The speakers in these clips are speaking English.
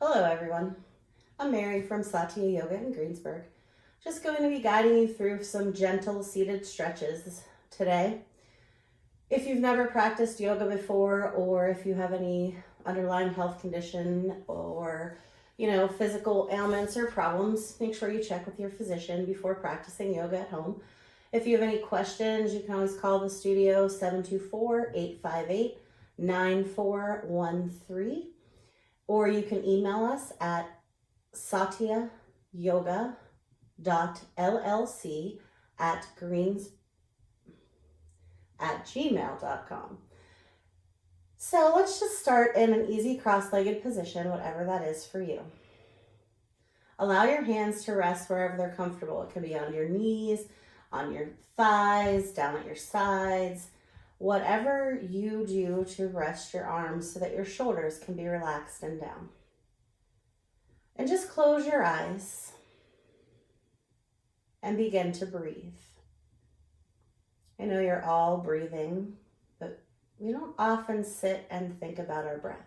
Hello everyone, I'm Mary from Satya Yoga in Greensburg. Just going to be guiding you through some gentle seated stretches today. If you've never practiced yoga before, or if you have any underlying health condition or physical ailments or problems, make sure you check with your physician before practicing yoga at home. If you have any questions, you can always call the studio 724-858-9413. Or you can email us at satyayoga.llc@gmail.com. So let's just start in an easy cross-legged position, whatever that is for you. Allow your hands to rest wherever they're comfortable. It can be on your knees, on your thighs, down at your sides, whatever you do to rest your arms so that your shoulders can be relaxed and down. And just close your eyes and begin to breathe. I know you're all breathing, but we don't often sit and think about our breath.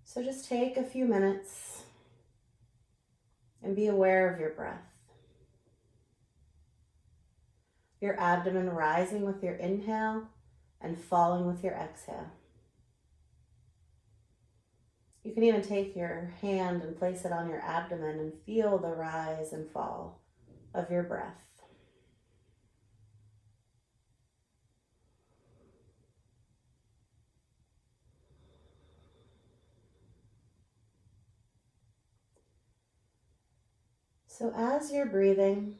So just take a few minutes and be aware of your breath. Your abdomen rising with your inhale and falling with your exhale. You can even take your hand and place it on your abdomen and feel the rise and fall of your breath. So as you're breathing,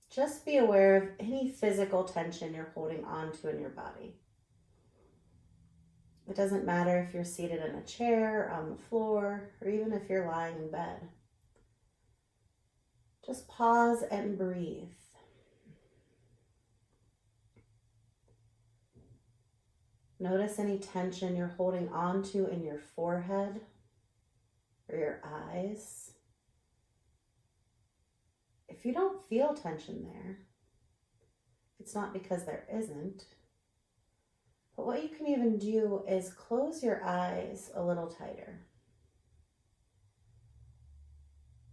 just be aware of any physical tension you're holding on to in your body. It doesn't matter if you're seated in a chair, on the floor, or even if you're lying in bed. Just pause and breathe. Notice any tension you're holding on to in your forehead or your eyes. If you don't feel tension there, it's not because there isn't. But what you can even do is close your eyes a little tighter.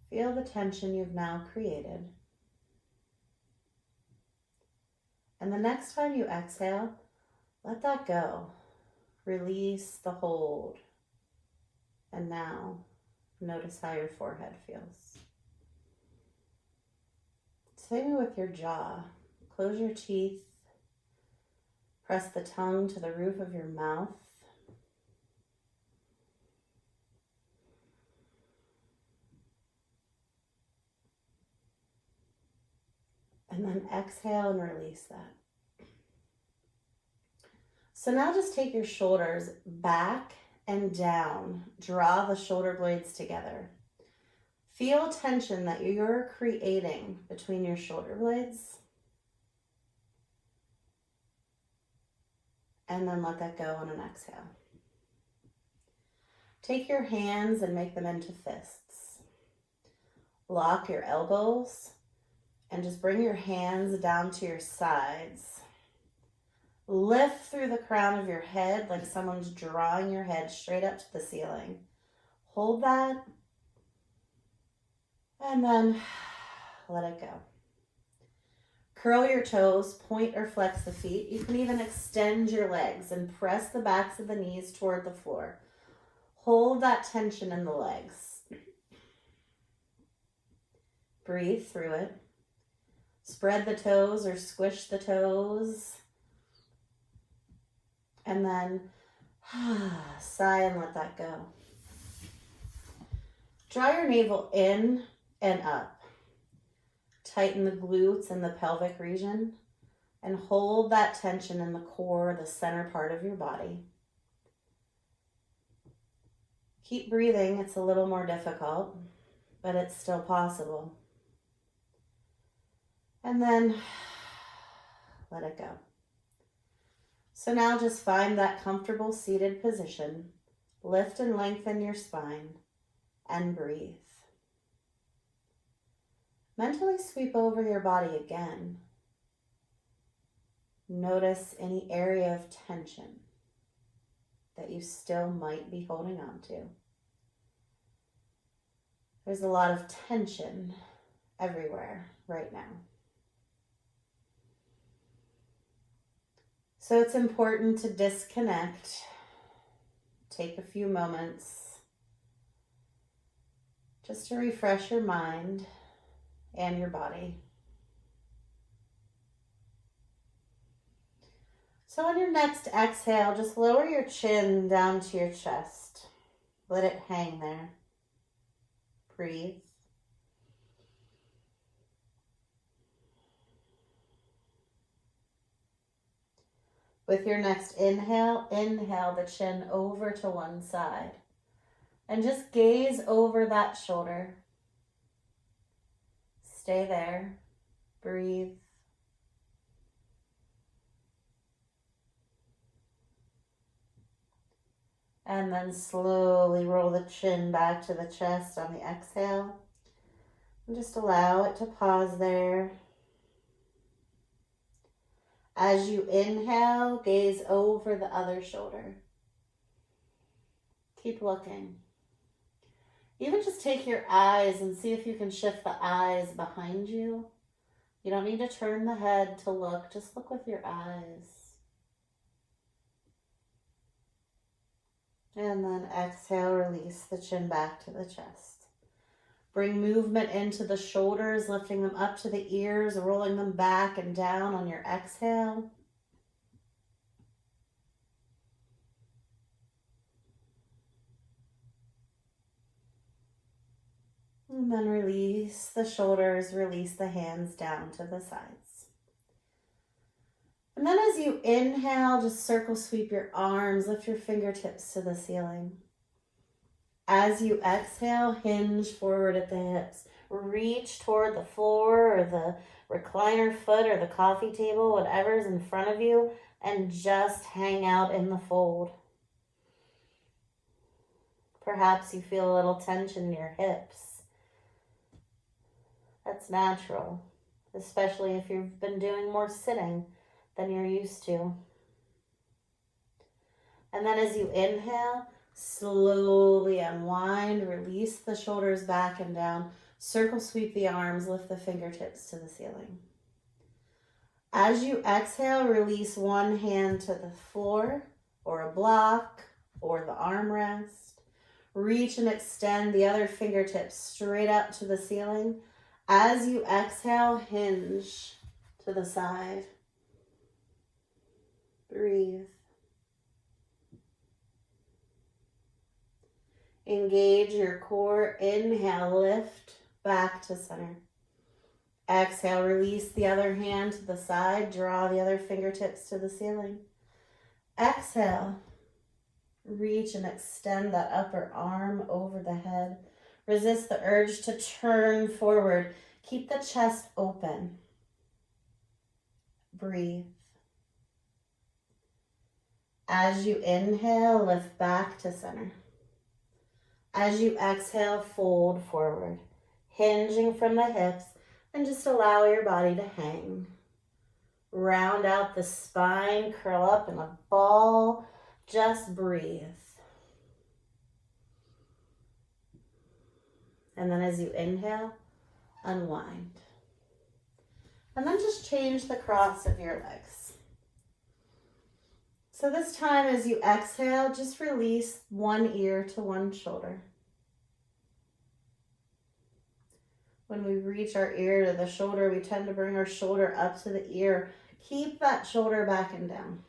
Feel the tension you've now created. And the next time you exhale, let that go. Release the hold. And now, notice how your forehead feels. Same with your jaw. Close your teeth. Press the tongue to the roof of your mouth. And then exhale and release that. So now just take your shoulders back and down. Draw the shoulder blades together. Feel tension that you're creating between your shoulder blades. And then let that go on an exhale. Take your hands and make them into fists. Lock your elbows and just bring your hands down to your sides. Lift through the crown of your head like someone's drawing your head straight up to the ceiling. Hold that and then let it go. Curl your toes, point or flex the feet. You can even extend your legs and press the backs of the knees toward the floor. Hold that tension in the legs. Breathe through it. Spread the toes or squish the toes. And then sigh and let that go. Draw your navel in and up. Tighten the glutes and the pelvic region and hold that tension in the core, the center part of your body. Keep breathing. It's a little more difficult, but it's still possible. And then let it go. So now just find that comfortable seated position. Lift and lengthen your spine and breathe. Mentally sweep over your body again. Notice any area of tension. that you still might be holding on to. There's a lot of tension everywhere right now. So it's important to disconnect. Take a few moments just to refresh your mind and your body. So on your next exhale, just lower your chin down to your chest. Let it hang there. Breathe. With your next inhale, inhale the chin over to one side. And just gaze over that shoulder. Stay there. Breathe. And then slowly roll the chin back to the chest on the exhale. And just allow it to pause there. As you inhale, gaze over the other shoulder. Keep looking. Even just take your eyes and see if you can shift the eyes behind you. You don't need to turn the head to look. Just look with your eyes. And then exhale, release the chin back to the chest. Bring movement into the shoulders, lifting them up to the ears, rolling them back and down on your exhale. And then release the shoulders, release the hands down to the sides. And then as you inhale, just circle sweep your arms, lift your fingertips to the ceiling. As you exhale, hinge forward at the hips. Reach toward the floor or the recliner foot or the coffee table, whatever's in front of you, and just hang out in the fold. Perhaps you feel a little tension in your hips. That's natural, especially if you've been doing more sitting than you're used to. And then as you inhale, slowly unwind, release the shoulders back and down, circle sweep the arms, lift the fingertips to the ceiling. As you exhale, release one hand to the floor or a block or the armrest. Reach and extend the other fingertips straight up to the ceiling. As you exhale, hinge to the side. Breathe. Engage your core. Inhale, lift back to center. Exhale, release the other hand to the side. Draw the other fingertips to the ceiling. Exhale, reach and extend that upper arm over the head. Resist the urge to turn forward. Keep the chest open. Breathe. As you inhale, lift back to center. As you exhale, fold forward, hinging from the hips, and just allow your body to hang. Round out the spine, curl up in a ball, just breathe. And then as you inhale, unwind. And then just change the cross of your legs. So this time as you exhale, just release one ear to one shoulder. When we reach our ear to the shoulder, we tend to bring our shoulder up to the ear. Keep that shoulder back and down.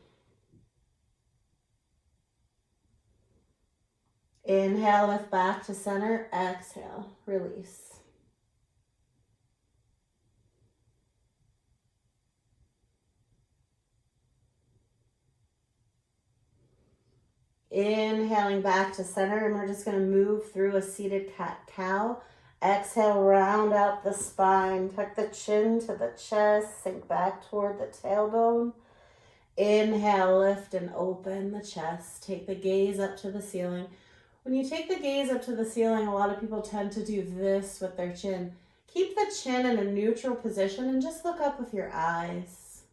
Inhale, lift back to center. Exhale, release. Inhaling back to center, and we're just going to move through a seated cat-cow. Exhale, round out the spine, tuck the chin to the chest, sink back toward the tailbone. Inhale, lift and open the chest. Take the gaze up to the ceiling. When you take the gaze up to the ceiling, a lot of people tend to do this with their chin. Keep the chin in a neutral position and just look up with your eyes.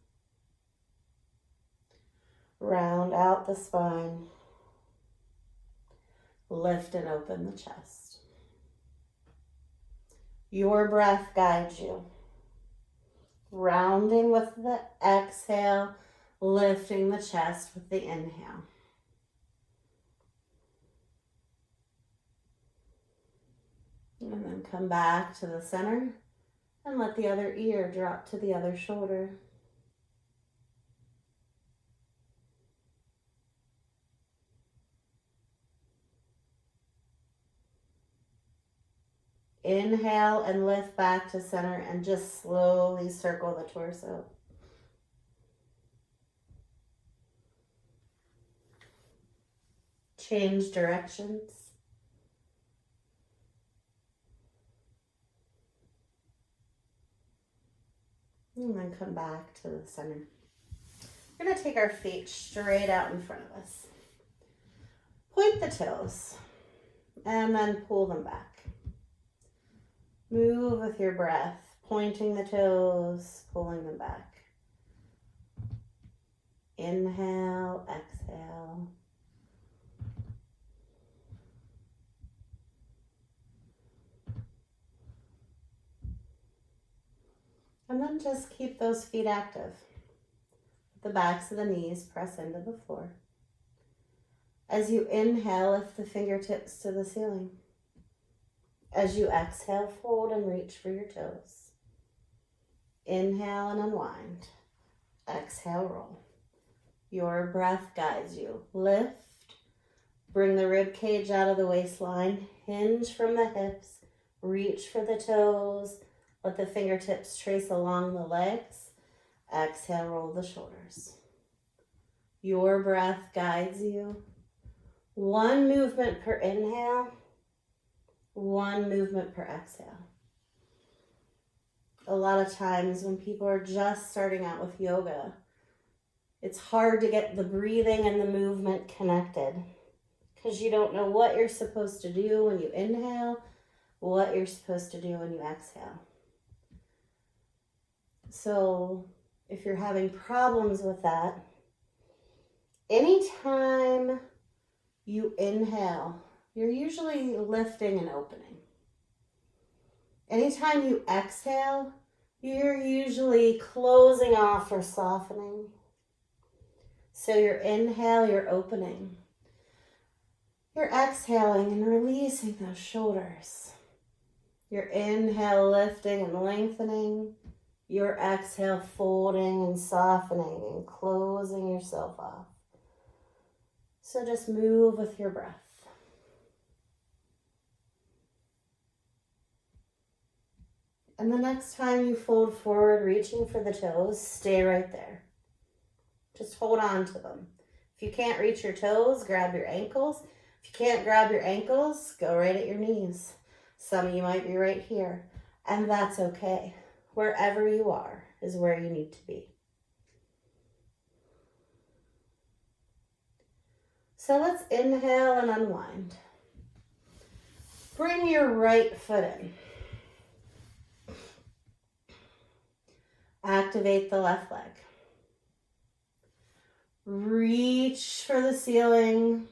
Round out the spine. Lift and open the chest. Your breath guides you. Rounding with the exhale, lifting the chest with the inhale. And then come back to the center and let the other ear drop to the other shoulder. Inhale and lift back to center and just slowly circle the torso. Change directions. And then come back to the center. We're going to take our feet straight out in front of us. Point the toes and then pull them back. Move with your breath, pointing the toes, pulling them back. Inhale, exhale. And then just keep those feet active. The backs of the knees press into the floor. As you inhale, lift the fingertips to the ceiling. As you exhale, fold and reach for your toes. Inhale and unwind. Exhale, roll. Your breath guides you. Lift. Bring the rib cage out of the waistline. Hinge from the hips. Reach for the toes. Let the fingertips trace along the legs. Exhale, roll the shoulders. Your breath guides you. One movement per inhale. One movement per exhale. A lot of times when people are just starting out with yoga, it's hard to get the breathing and the movement connected because you don't know what you're supposed to do when you inhale, what you're supposed to do when you exhale. So if you're having problems with that, anytime you inhale, you're usually lifting and opening. Anytime you exhale, you're usually closing off or softening. So your inhale, you're opening. You're exhaling and releasing those shoulders. Your inhale, lifting and lengthening. Your exhale, folding and softening and closing yourself off. So just move with your breath. And the next time you fold forward, reaching for the toes, stay right there. Just hold on to them. If you can't reach your toes, grab your ankles. If you can't grab your ankles, go right at your knees. Some of you might be right here, and that's okay. Wherever you are is where you need to be. So let's inhale and unwind. Bring your right foot in. Activate the left leg. Reach for the ceiling.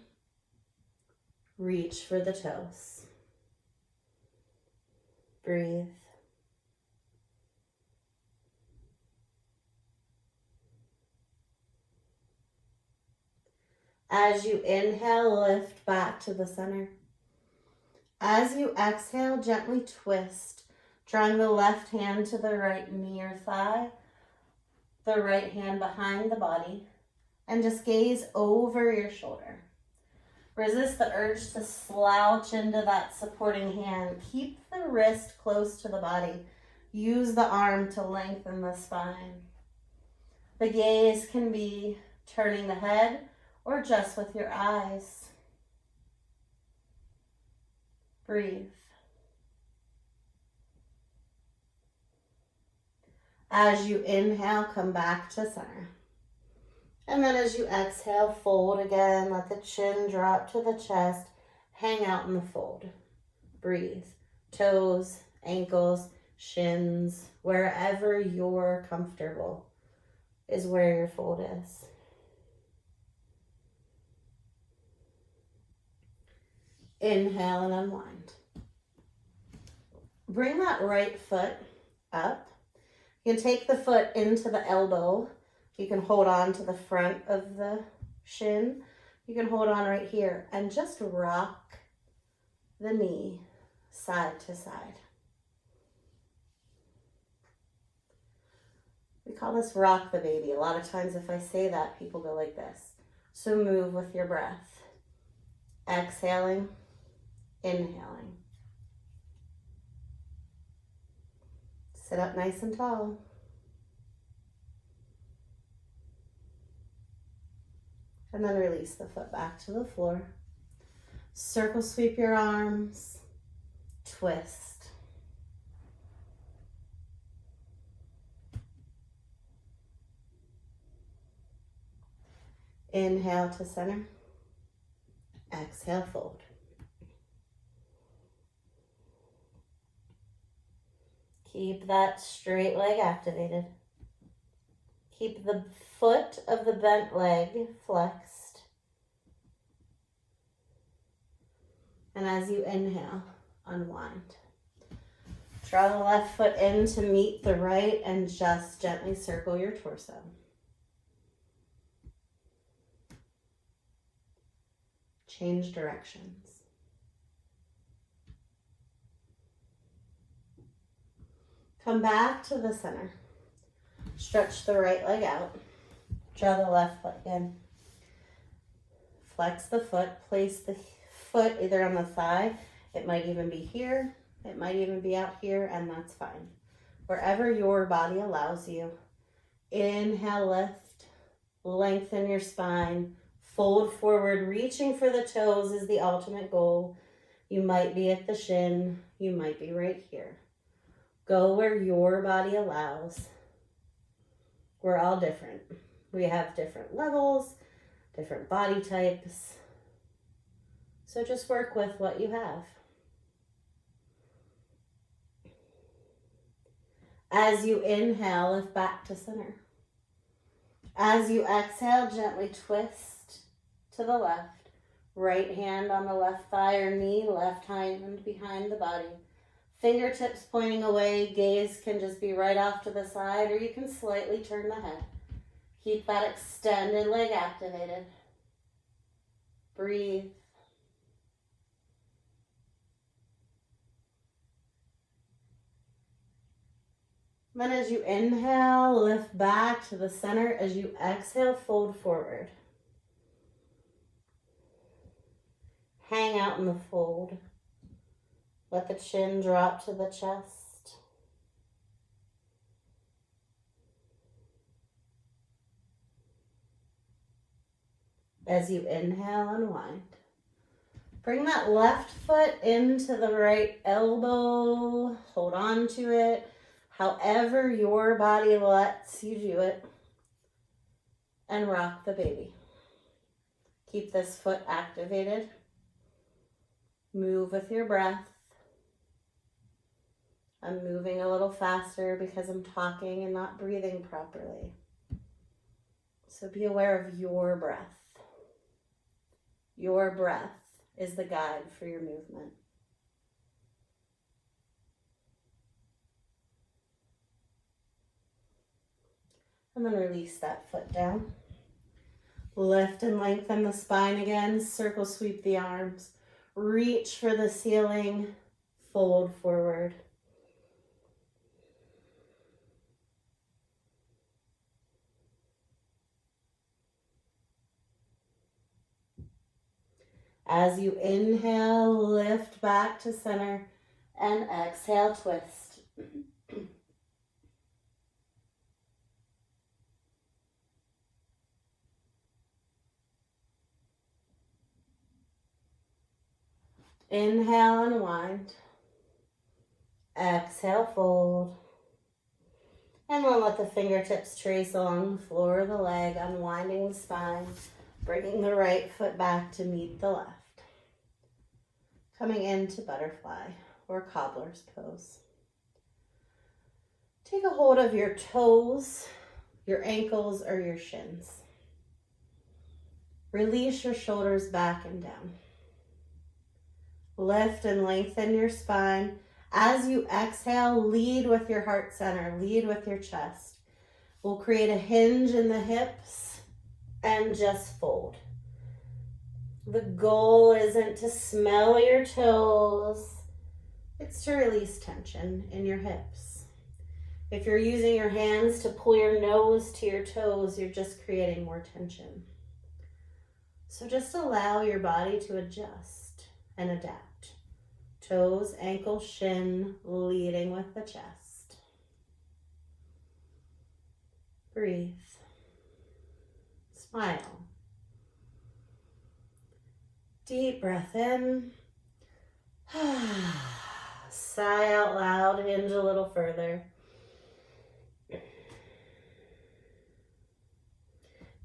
Reach for the toes. Breathe. As you inhale, lift back to the center. As you exhale, gently twist, drawing the left hand to the right knee or thigh, the right hand behind the body, and just gaze over your shoulder. Resist the urge to slouch into that supporting hand. Keep the wrist close to the body. Use the arm to lengthen the spine. The gaze can be turning the head or just with your eyes. Breathe. As you inhale, come back to center. And then as you exhale, fold again. Let the chin drop to the chest. Hang out in the fold. Breathe. Toes, ankles, shins, wherever you're comfortable is where your fold is. Inhale and unwind. Bring that right foot up. You can take the foot into the elbow. You can hold on to the front of the shin. You can hold on right here and just rock the knee side to side. We call this rock the baby. A lot of times if I say that, people go like this. So move with your breath. Exhaling, inhaling. Sit up nice and tall. And then release the foot back to the floor. Circle sweep your arms. Twist. Inhale to center. Exhale, fold. Keep that straight leg activated. Keep the foot of the bent leg flexed. And as you inhale, unwind. Draw the left foot in to meet the right and just gently circle your torso. Change directions. Come back to the center. Stretch the right leg out. Draw the left leg in. Flex the foot. Place the foot either on the thigh. It might even be here. It might even be out here, and that's fine. Wherever your body allows you. Inhale, lift. Lengthen your spine. Fold forward. Reaching for the toes is the ultimate goal. You might be at the shin. You might be right here. Go where your body allows. We're all different. We have different levels, different body types. So just work with what you have. As you inhale, lift back to center. As you exhale, gently twist to the left. Right hand on the left thigh or knee, left hand behind the body. Fingertips pointing away, gaze can just be right off to the side, or you can slightly turn the head. Keep that extended leg activated. Breathe. Then as you inhale, lift back to the center. As you exhale, fold forward. Hang out in the fold. Let the chin drop to the chest. As you inhale, unwind. Bring that left foot into the right elbow. Hold on to it. However your body lets you do it. And rock the baby. Keep this foot activated. Move with your breath. I'm moving a little faster because I'm talking and not breathing properly. So be aware of your breath. Your breath is the guide for your movement. And then release that foot down. Lift and lengthen the spine again. Circle sweep the arms. Reach for the ceiling. Fold forward. As you inhale, lift back to center and exhale, twist. Inhale, unwind. Exhale, fold. And then let the fingertips trace along the floor of the leg, unwinding the spine, bringing the right foot back to meet the left. Coming into butterfly or cobbler's pose. Take a hold of your toes, your ankles, or your shins. Release your shoulders back and down. Lift and lengthen your spine. As you exhale, lead with your heart center, lead with your chest. We'll create a hinge in the hips and just fold. The goal isn't to smell your toes, it's to release tension in your hips. If you're using your hands to pull your nose to your toes, you're just creating more tension. So just allow your body to adjust and adapt. Toes, ankle, shin, leading with the chest. Breathe. Smile. Deep breath in. Sigh out loud, hinge a little further.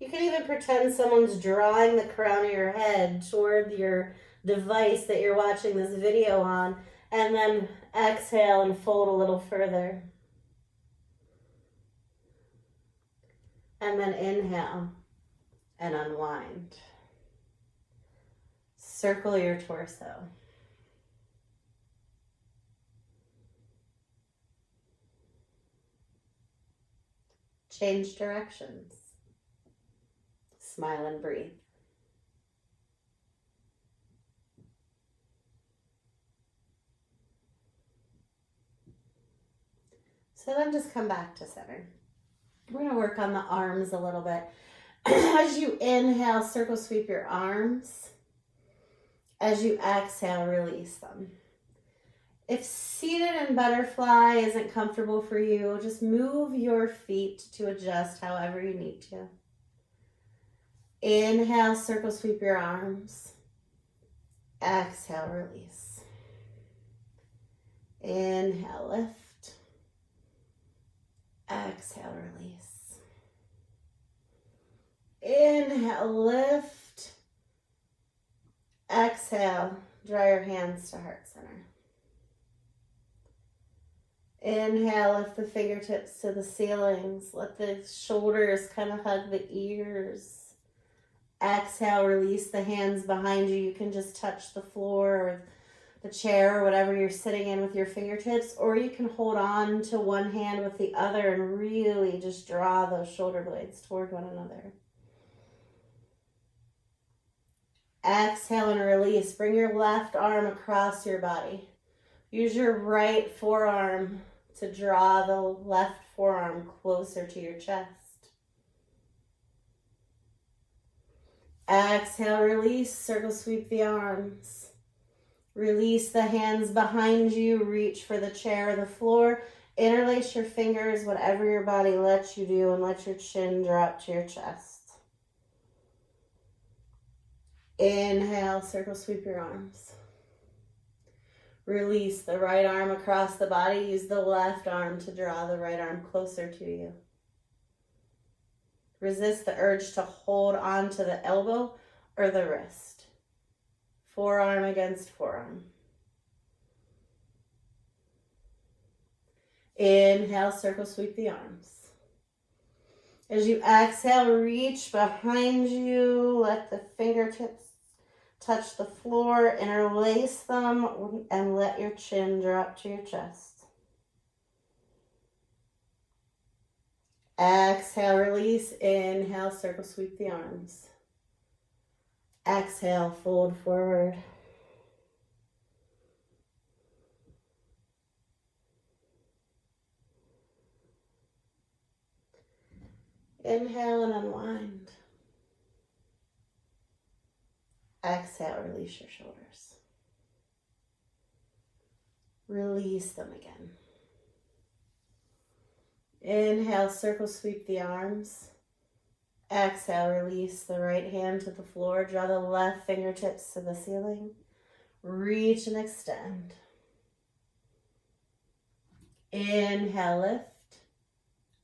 You can even pretend someone's drawing the crown of your head toward your device that you're watching this video on, and then exhale and fold a little further. And then inhale and unwind. Circle your torso. Change directions. Smile and breathe. So then just come back to center. We're going to work on the arms a little bit. As you inhale, circle sweep your arms. As you exhale, release them. If seated in butterfly isn't comfortable for you, just move your feet to adjust however you need to. Inhale, circle sweep your arms. Exhale, release. Inhale, lift. Exhale, release. Inhale, lift. Exhale, draw your hands to heart center. Inhale, lift the fingertips to the ceilings. Let the shoulders kind of hug the ears. Exhale, release the hands behind you. You can just touch the floor or the chair or whatever you're sitting in with your fingertips, or you can hold on to one hand with the other and really just draw those shoulder blades toward one another. Exhale and release. Bring your left arm across your body. Use your right forearm to draw the left forearm closer to your chest. Exhale, release, circle sweep the arms. Release the hands behind you, reach for the chair or the floor. Interlace your fingers, whatever your body lets you do, and let your chin drop to your chest. Inhale, circle sweep your arms. Release the right arm across the body. Use the left arm to draw the right arm closer to you. Resist the urge to hold on to the elbow or the wrist. Forearm against forearm. Inhale, circle sweep the arms. As you exhale, reach behind you. Let the fingertips touch the floor. Interlace them and let your chin drop to your chest. Exhale, release. Inhale, circle sweep the arms. Exhale, fold forward. Inhale and unwind. Exhale, release your shoulders. Release them again. Inhale, circle sweep the arms. Exhale, release the right hand to the floor. Draw the left fingertips to the ceiling. Reach and extend. Inhale, lift.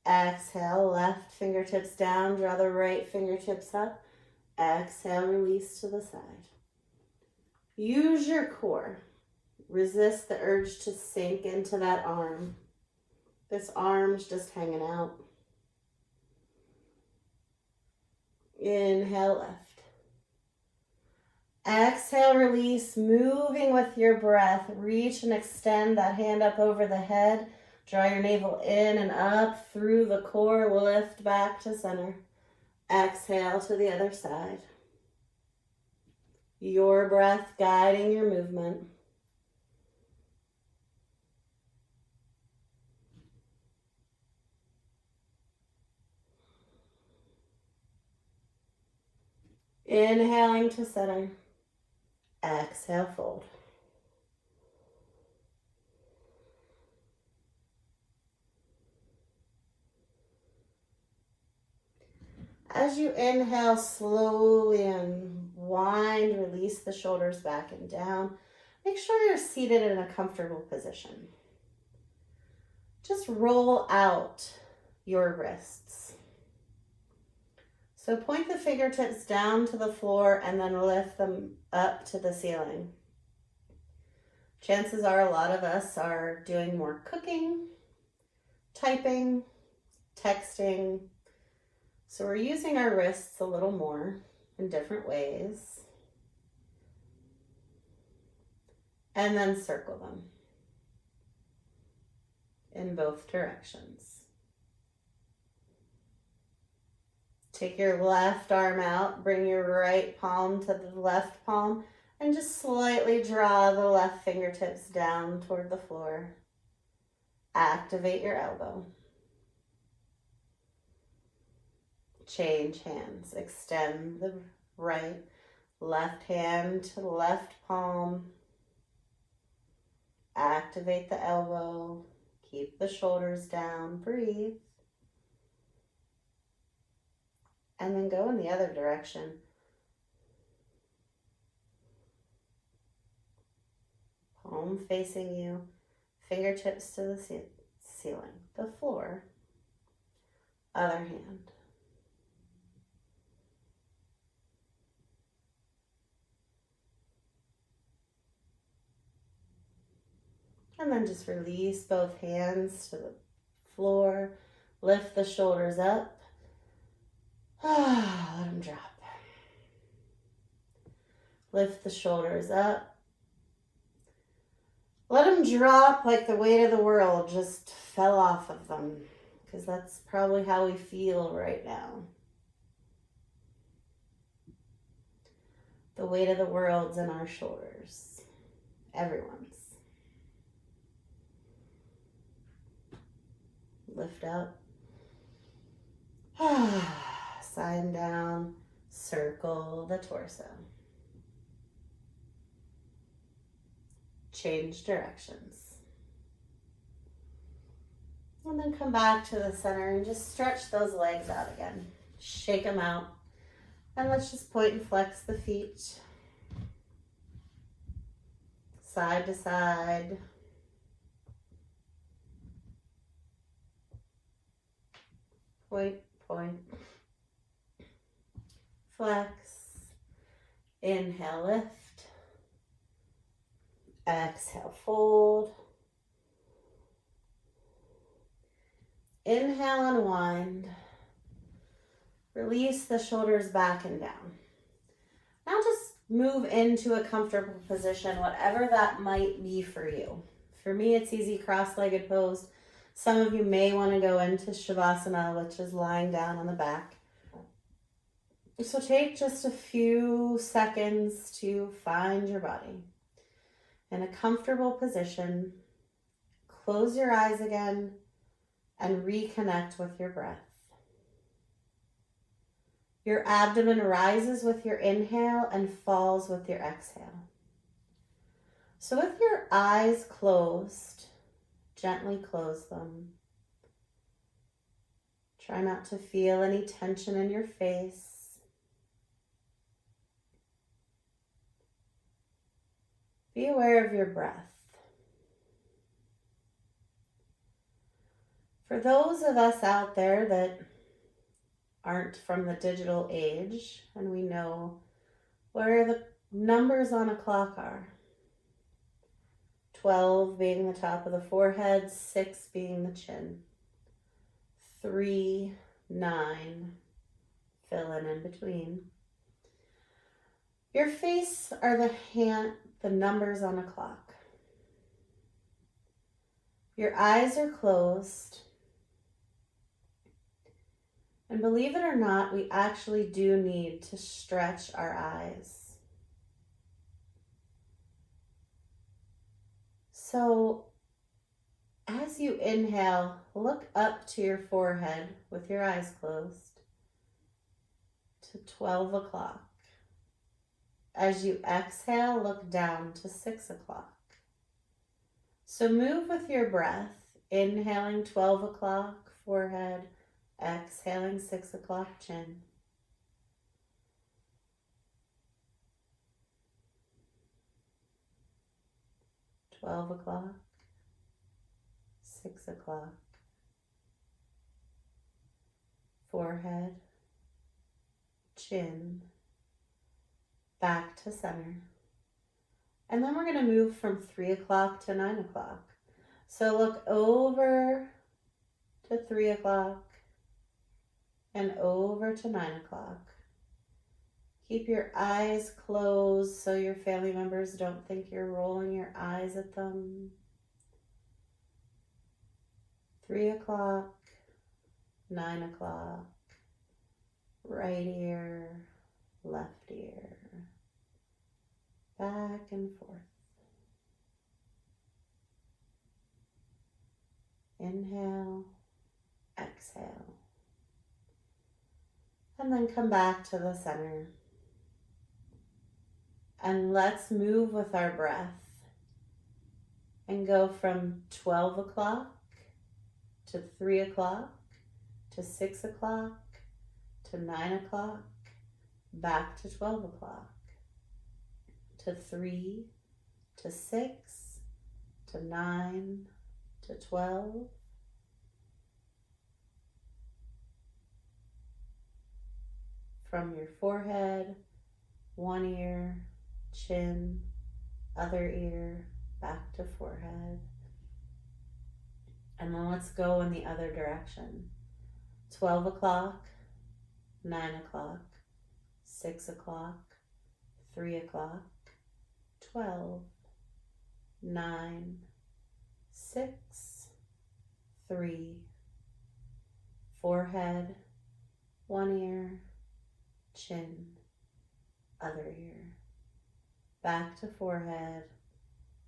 Exhale, left fingertips down. Draw the right fingertips up. Exhale, release to the side. Use your core. Resist the urge to sink into that arm. This arm's just hanging out. Inhale, left. Exhale, release, moving with your breath. Reach and extend that hand up over the head. Draw your navel in and up through the core. Lift back to center. Exhale to the other side. Your breath guiding your movement. Inhaling to center. Exhale, fold. As you inhale, slowly unwind, release the shoulders back and down. Make sure you're seated in a comfortable position. Just roll out your wrists. So point the fingertips down to the floor and then lift them up to the ceiling. Chances are a lot of us are doing more cooking, typing, texting. So we're using our wrists a little more in different ways. And then circle them in both directions. Take your left arm out, bring your right palm to the left palm, and just slightly draw the left fingertips down toward the floor. Activate your elbow. Change hands. Extend the right, left hand to the left palm. Activate the elbow. Keep the shoulders down. Breathe. And then go in the other direction. Palm facing you, fingertips to the ceiling, the floor, other hand. And then just release both hands to the floor, lift the shoulders up. Let them drop. Lift the shoulders up. Let them drop like the weight of the world just fell off of them, because that's probably how we feel right now. The weight of the world's in our shoulders. Everyone's. Lift up. Sigh them down. Circle the torso. Change directions. And then come back to the center and just stretch those legs out again. Shake them out. And let's just point and flex the feet. Side to side. Point, point. Flex. Inhale, lift. Exhale, fold. Inhale, unwind. Release the shoulders back and down. Now just move into a comfortable position, whatever that might be for you. For me, it's easy cross-legged pose. Some of you may want to go into Shavasana, which is lying down on the back. So take just a few seconds to find your body in a comfortable position. Close your eyes again and reconnect with your breath. Your abdomen rises with your inhale and falls with your exhale. So with your eyes closed, gently close them. Try not to feel any tension in your face. Be aware of your breath. For those of us out there that aren't from the digital age, and we know where the numbers on a clock are. 12 being the top of the forehead, 6 being the chin, 3, 9, fill in between. Your face are the numbers on a clock. Your eyes are closed. And believe it or not, we actually do need to stretch our eyes. So as you inhale, look up to your forehead with your eyes closed to 12 o'clock. As you exhale, look down to 6 o'clock. So move with your breath, inhaling 12 o'clock, forehead, exhaling 6 o'clock, chin. $12 o'clock, 6 o'clock, forehead, chin, back to center. And then we're going to move from 3 o'clock to 9 o'clock. So look over to 3 o'clock and over to 9 o'clock. Keep your eyes closed so your family members don't think you're rolling your eyes at them. 3 o'clock, 9 o'clock, right ear, left ear, back and forth. Inhale, exhale, and then come back to the center. And let's move with our breath and go from 12 o'clock to 3 o'clock to 6 o'clock to 9 o'clock, back to 12 o'clock, to 3 to 6 to 9 to 12. From your forehead, one ear, chin, other ear, back to forehead. And then let's go in the other direction. 12 o'clock, 9 o'clock, 6 o'clock, 3 o'clock, 12, 9, 6, 3, forehead, one ear, chin, other ear, back to forehead,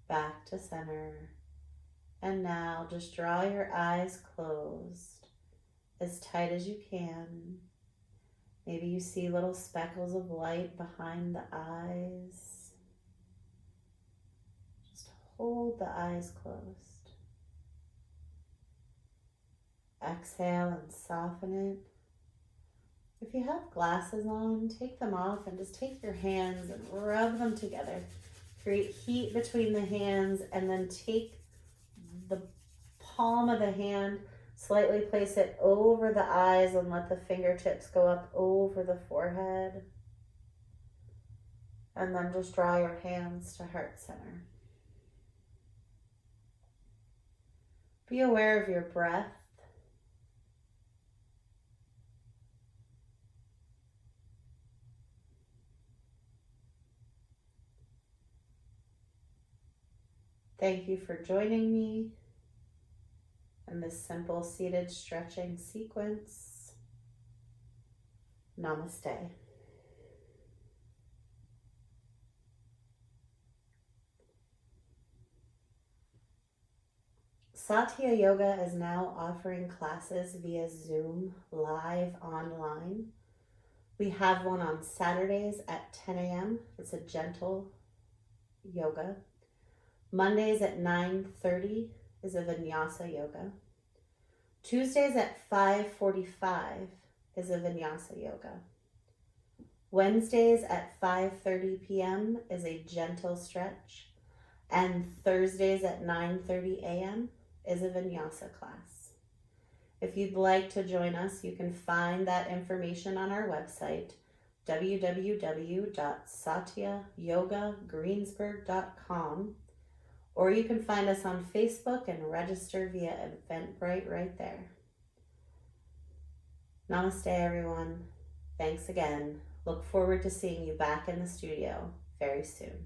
back to center. And now just draw your eyes closed as tight as you can. Maybe you see little speckles of light behind the eyes. Just hold the eyes closed. Exhale and soften it. If you have glasses on, take them off and just take your hands and rub them together. Create heat between the hands and then take the palm of the hand, slightly place it over the eyes and let the fingertips go up over the forehead. And then just draw your hands to heart center. Be aware of your breath. Thank you for joining me in this simple seated stretching sequence. Namaste. Satya Yoga is now offering classes via Zoom live online. We have one on Saturdays at 10 a.m. It's a gentle yoga. Mondays at 9:30 is a vinyasa yoga. Tuesdays at 5:45 is a vinyasa yoga. Wednesdays at 5:30 p.m. is a gentle stretch. And Thursdays at 9:30 a.m. is a vinyasa class. If you'd like to join us, you can find that information on our website, www.satyayogagreensburg.com. Or you can find us on Facebook and register via Eventbrite right there. Namaste, everyone. Thanks again. Look forward to seeing you back in the studio very soon.